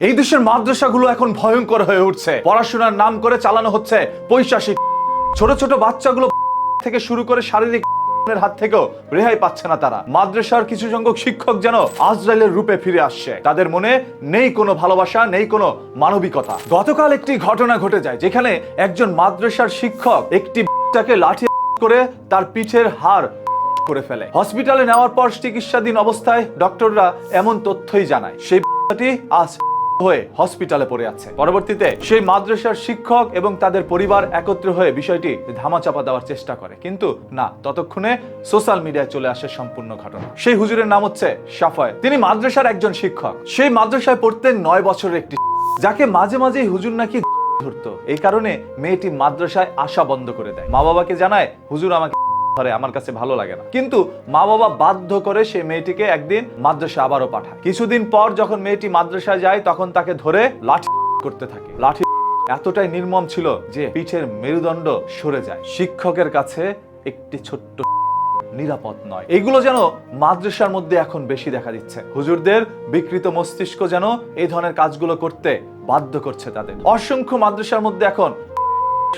এই দেশের মাদ্রাসাগুলো এখন ভয়ঙ্কর হয়ে উঠছে। পড়াশোনার নাম করে চালানো হচ্ছে পৈশাচিক। ছোট ছোট বাচ্চাগুলো থেকে শুরু করে শারীরিক হাত থেকেও রেহাই পাচ্ছে না তারা। মাদ্রাসার কিছু সংখ্যক শিক্ষক যেন আজরাইলের রূপে ফিরে আসছে। তাদের মনে নেই কোনো ভালোবাসা, নেই কোনো মানবিকতা। গতকাল একটি ঘটনা ঘটে যায় যেখানে একজন মাদ্রাসার শিক্ষক একটি বাচ্চাকে লাঠি করে তার পিঠের হাড় করে ফেলে। হসপিটালে নেওয়ার পর চিকিৎসাধীন অবস্থায় ডক্টররা এমন তথ্যই জানায় সেই বাচ্চাটি আজ হয়ে হসপিটালে পড়ে আছে। পরবর্তীতে সেই মাদ্রাসার শিক্ষক এবং তাদের পরিবার একত্র হয়ে বিষয়টি ধামাচাপা দেওয়ার চেষ্টা করে, কিন্তু না, ততক্ষণে সোশ্যাল মিডিয়ায় চলে আসে সম্পূর্ণ ঘটনা। সেই হুজুরের নাম হচ্ছে সাফায়েত। তিনি মাদ্রাসার একজন শিক্ষক। সেই মাদ্রাসায় পড়তেন 9 বছরের একটি, যাকে মাঝে মাঝে হুজুর নাকি ধরতো। এই কারণে মেয়েটি মাদ্রাসায় আসা বন্ধ করে দেয়। মা বাবাকে জানায়, হুজুর আমাকে ধরে, আমার কাছে ভালো লাগে না। কিন্তু মা বাবা বাধ্য করে সেই মেয়েটিকে একদিন মাদ্রাসা আবারও পাঠায়। কিছুদিন পর যখন মেয়েটি মাদ্রাসায় যায় তখন তাকে ধরে লাঠি করতে থাকে। লাঠি এতটাই নির্মম ছিল যে পিঠের মেরুদণ্ড সরে যায়। শিক্ষকের কাছে একটি ছোট্ট নিরাপদ নয়। এগুলো যেন মাদ্রাসার মধ্যে এখন বেশি দেখা দিচ্ছে। হুজুরদের বিকৃত মস্তিষ্ক যেন এই ধরনের কাজগুলো করতে বাধ্য করছে তাদের। অসংখ্য মাদ্রাসার মধ্যে এখন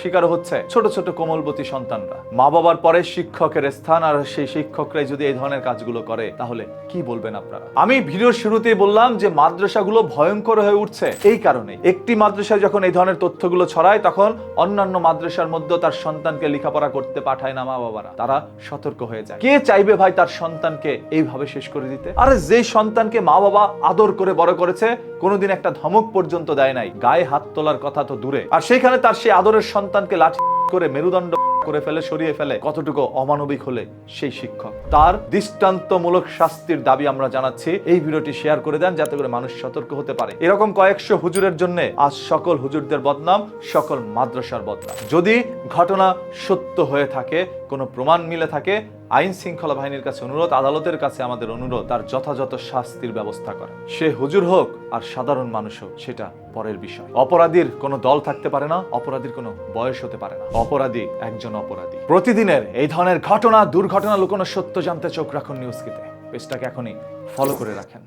শিকার হচ্ছে ছোট ছোট কোমলবতী সন্তানরা। মা বাবার পরে শিক্ষকের স্থান, আর সেই শিক্ষকরাই যদি এই ধরনের কাজগুলো করে তাহলে কি বলবেন আপনারা? আমি ভিডিওর শুরুতেই বললাম যে মাদ্রাসাগুলো ভয়ঙ্কর হয়ে উঠছে এই কারণে। একটি মাদ্রাসায় যখন এই ধরনের তথ্যগুলো ছড়ায় তখন অন্যান্য মাদ্রাসার মধ্যে তার সন্তানকে লেখাপড়া করতে পাঠায় না মা বাবারা। তারা সতর্ক হয়ে যায়। কে চাইবে ভাই তার সন্তানকে এইভাবে শেষ করে দিতে? আরে যে সন্তানকে মা বাবা আদর করে বড় করেছে, কোনোদিন একটা ধমক পর্যন্ত দেয় নাই, গায়ে হাত তোলার কথা তো দূরে, আর সেখানে তার সেই আদরের সন্তানকে লাঠি করে মেরুদণ্ড করে ফেলে, সরিয়ে ফেলে, কতটুকু অমানবিক হলে সেই শিক্ষক। তার দৃষ্টান্তমূলক শাস্তির দাবি আমরা জানাচ্ছি। এই ভিডিওটি শেয়ার করে দেন যাতে করে মানুষ সতর্ক হতে পারে। এরকম কয়েকশো হুজুরের জন্য আজ সকল হুজুরদের বদনাম, সকল মাদ্রাসার বদনাম। যদি ঘটনা সত্য হয়ে থাকে, কোনো প্রমাণ মিলে থাকে, আইন শৃঙ্খলা বাহিনীর কাছে অনুরোধ, আদালতের কাছে আমাদের অনুরোধ, তার যথাযথ শাস্তির ব্যবস্থা করা। সে হুজুর হোক আর সাধারণ মানুষ হোক, সেটা পরের বিষয়। অপরাধীর কোনো দল থাকতে পারে না, অপরাধীর কোনো বয়স হতে পারে না। অপরাধী একজন অপরাধী। প্রতিদিনের এই ধরনের ঘটনা, দুর্ঘটনা লুকোনো সত্য জানতে চোখ রাখুন নিউজ কিতে। পেজটাকে এখনই ফলো করে রাখেন।